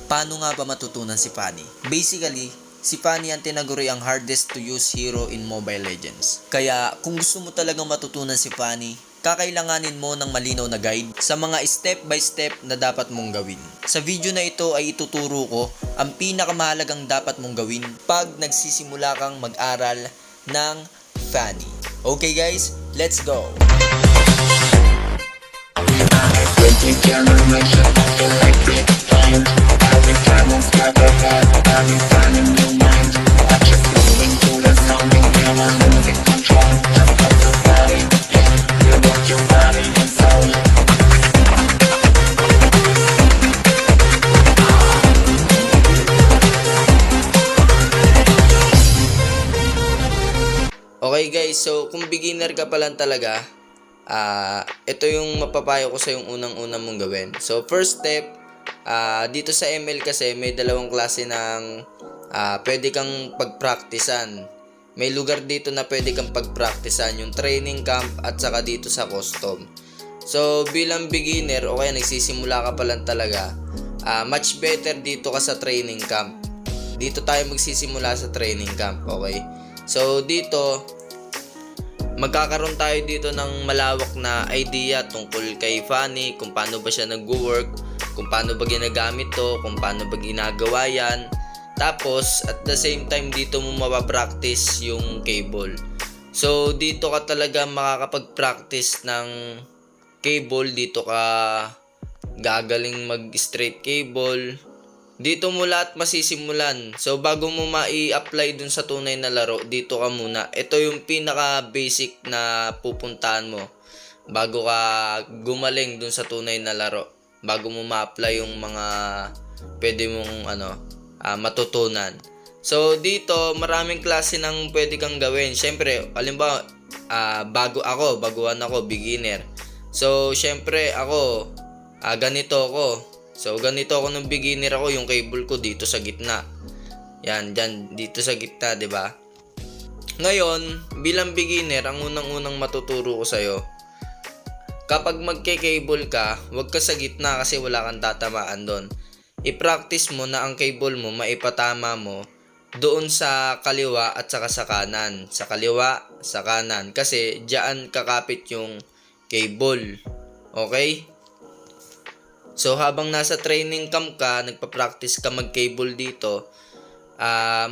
Paano nga ba matutunan si Fanny? Basically, si Fanny ang tinaguri ang hardest to use hero in Mobile Legends. Kaya kung gusto mo talagang matutunan si Fanny, kakailanganin mo ng malinaw na guide sa mga step by step na dapat mong gawin. Sa video na ito ay ituturo ko ang pinakamahalagang dapat mong gawin pag nagsisimula kang mag-aral ng Fanny. Okay guys, let's go! Okay guys, so kung beginner ka pa lang talaga, ito yung mapapayo ko sa yung unang-unang mong gawin. So first step, dito sa ML kasi may dalawang klase ng pwede kang pagpraktisan. May lugar dito na pwede kang pagpraktisan, yung training camp at saka dito sa custom. So bilang beginner o kaya nagsisimula ka pa lang talaga, much better dito ka sa training camp. Dito tayo magsisimula sa training camp, okay? So dito, magkakaroon tayo dito ng malawak na idea tungkol kay Fanny, kung paano ba siya nag-work, kung paano ba ginagamit to, kung paano ba ginagawa yan. Tapos, at the same time, dito mo mapapractice yung cable. So, dito ka talaga makakapag-practice ng cable. Dito ka gagaling mag-straight cable. Dito mo lahat masisimulan. So, bago mo mai-apply dun sa tunay na laro, dito ka muna. Ito yung pinaka-basic na pupuntahan mo bago ka gumaling dun sa tunay na laro. Bago mo ma-apply yung mga pwede mong matutunan. So, dito, maraming klase ng pwede kang gawin. Siyempre, halimbawa, baguhan ako, beginner. So, siyempre, ako, ganito ako. So, ganito ako ng beginner ako, yung cable ko dito sa gitna. Yan, dyan, dito sa gitna, 'di ba? Ngayon, bilang beginner, ang unang-unang matuturo ko sa'yo, kapag magke-cable ka, huwag ka sa gitna kasi wala kang tatamaan doon. I-practice mo na ang cable mo, maipatama mo doon sa kaliwa at saka sa kanan. Sa kaliwa, sa kanan. Kasi diyan kakapit yung cable. Okay? So, habang nasa training camp ka, nagpa-practice ka mag-cable dito,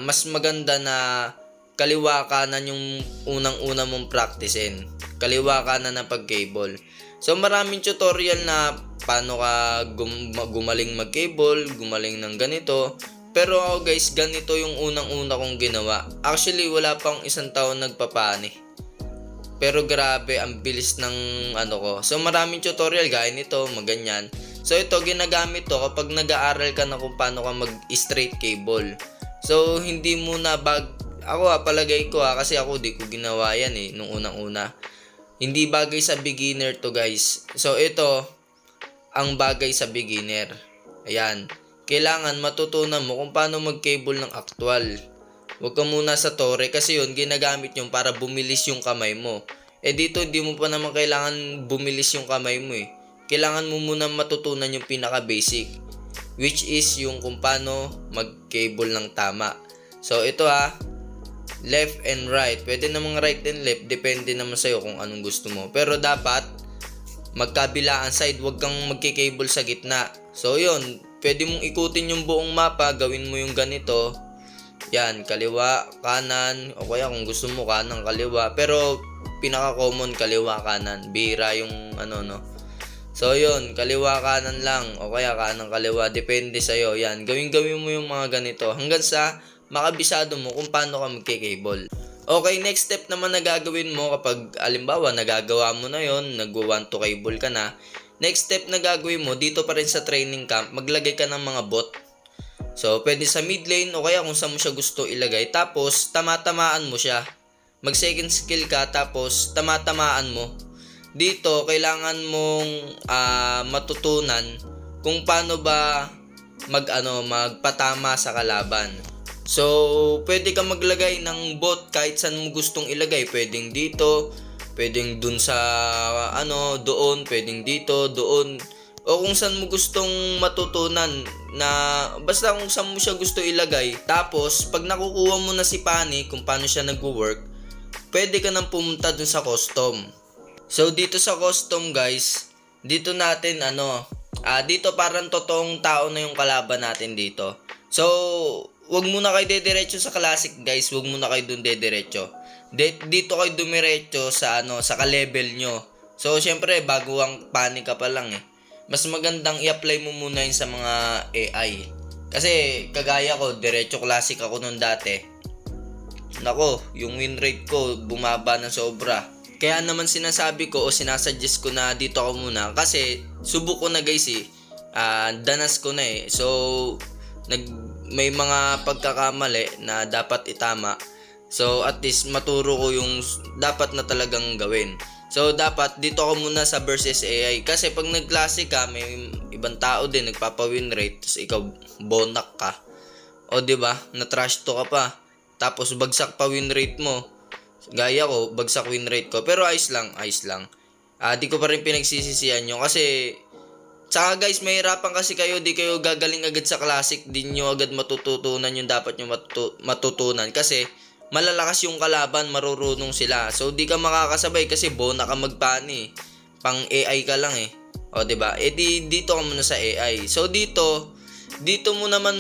mas maganda na kaliwa kanan yung unang-una mong practicein. Kaliwa kanan na pag-cable. So, maraming tutorial na paano ka gumaling mag-cable, gumaling ng ganito. Pero ako guys, ganito yung unang-una kong ginawa. Actually, wala pang isang taon nagpapani. Pero grabe, ang bilis ng ko. So, maraming tutorial, gaya nito, maganyan. So, ito, ginagamit to kapag nag-aaral ka na kung paano ka mag-straight cable. So, hindi muna ako palagay ko kasi ako di ko ginawa yan nung unang-una. Hindi bagay sa beginner to guys. So, ito, ang bagay sa beginner. Ayan. Kailangan matutunan mo kung paano mag-cable ng actual. Huwag ka muna sa tore kasi yun, ginagamit yung para bumilis yung kamay mo. Dito, hindi mo pa naman kailangan bumilis yung kamay mo Kailangan mo muna matutunan yung pinaka-basic, which is yung kung paano mag-cable ng tama. So, ito left and right. Pwede namang right and left. Depende naman sa'yo kung anong gusto mo. Pero dapat, magkabilaan side. Huwag kang magki-cable sa gitna. So, yun. Pwede mong ikutin yung buong mapa. Gawin mo yung ganito. Yan. Kaliwa, kanan. O kaya kung gusto mo kanan, kaliwa. Pero, pinaka-common kaliwa, kanan. Bihira yung So, yun, kaliwa kanan lang o kaya kanan kaliwa, depende sa'yo. Yan, gawin mo yung mga ganito hanggang sa makabisado mo kung paano ka magke-cable. Okay, next step naman na gagawin mo kapag alimbawa nagagawa mo na yon, nag-want to cable ka na. Next step na gagawin mo, dito pa rin sa training camp, maglagay ka ng mga bot. So, pwede sa mid lane o kaya kung saan mo siya gusto ilagay. Tapos, tamatamaan mo siya. Mag second skill ka, tapos tamatamaan mo. Dito, kailangan mong matutunan kung paano ba magpatama sa kalaban. So, pwede ka maglagay ng bot kahit saan mo gustong ilagay. Pwedeng dito, pwedeng dun sa doon, pwedeng dito, doon. o kung saan mo gustong matutunan na basta kung saan mo siya gusto ilagay. Tapos pag nakukuha mo na si Pani kung paano siya nagwo-work, pwede ka nang pumunta dun sa custom. So dito sa custom guys, dito natin dito parang totoong tao na yung kalaban natin dito. So wag muna kayo dediretso sa classic guys, wag muna kayo dun dediretso. Dito kayo dumiretso sa sa ka-level nyo. So syempre bago ang Pani ka pa lang mas magandang i-apply mo muna yun sa mga AI. Kasi kagaya ko, diretso classic ako nung dati. Nako, yung win rate ko bumaba ng sobra. Kaya naman sinasabi ko o sinasuggest ko na dito ako muna. Kasi subok ko na guys danas ko na So, may mga pagkakamali na dapat itama. So, at least maturo ko yung dapat na talagang gawin. So, dapat dito ako muna sa versus AI. Kasi pag nag-classic ka, may ibang tao din nagpapa-win rate. Tapos ikaw, bonak ka. O, diba? Na-trash to ka pa. Tapos, bagsak pa win rate mo. Gaya ko, bagsak win rate ko. Pero ayos lang. Di ko pa rin pinagsisisihan nyo. Kasi, tsaka guys, mahirapan kasi kayo. Di kayo gagaling agad sa classic. Di nyo agad matututunan yung dapat nyo matutunan. Kasi, malalakas yung kalaban, marurunong sila. So, di ka makakasabay kasi bona ka magpani. Pang AI ka lang O, diba? Dito ka muna sa AI. So, dito mo naman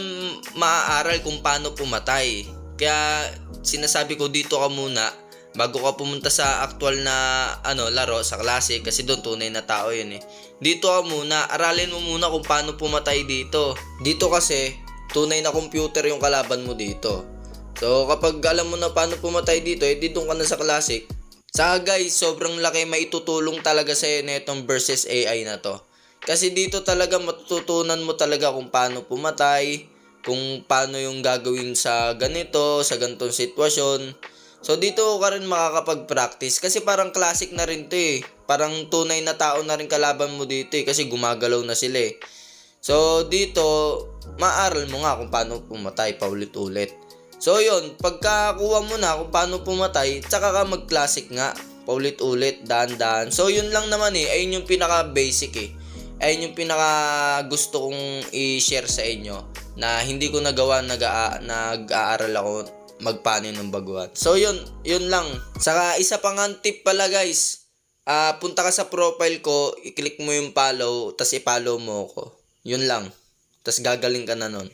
maaaral kung paano pumatay. Kaya, sinasabi ko dito ka muna bago ka pumunta sa actual na laro, sa classic. Kasi doon, tunay na tao yun Dito ka muna, aralin mo muna kung paano pumatay dito. Dito kasi, tunay na computer yung kalaban mo dito. So, kapag alam mo na paano pumatay dito, dito ka na sa classic. Saka guys, sobrang laki maitutulong talaga sa'yo na itong versus AI na to. Kasi dito talaga matututunan mo talaga kung paano pumatay, kung paano yung gagawin sa ganito, sa ganitong sitwasyon. So, dito ka rin makakapag-practice kasi parang classic na rin to Parang tunay na tao na rin kalaban mo dito kasi gumagalaw na sila So, dito, maaral mo nga kung paano pumatay paulit-ulit. So yun, pagkakuha mo na kung paano pumatay, tsaka ka mag-classic nga, paulit-ulit, daan-daan. So yun lang naman ayun yung pinaka-basic Ayun yung pinaka-gusto kong i-share sa inyo na hindi ko nagawa, nag-aaral ako magpani ng baguhan. So yun lang. Saka isa pang tip pala guys, punta ka sa profile ko, i-click mo yung follow, tas i-follow mo ako. Yun lang. Tas gagaling ka na nun.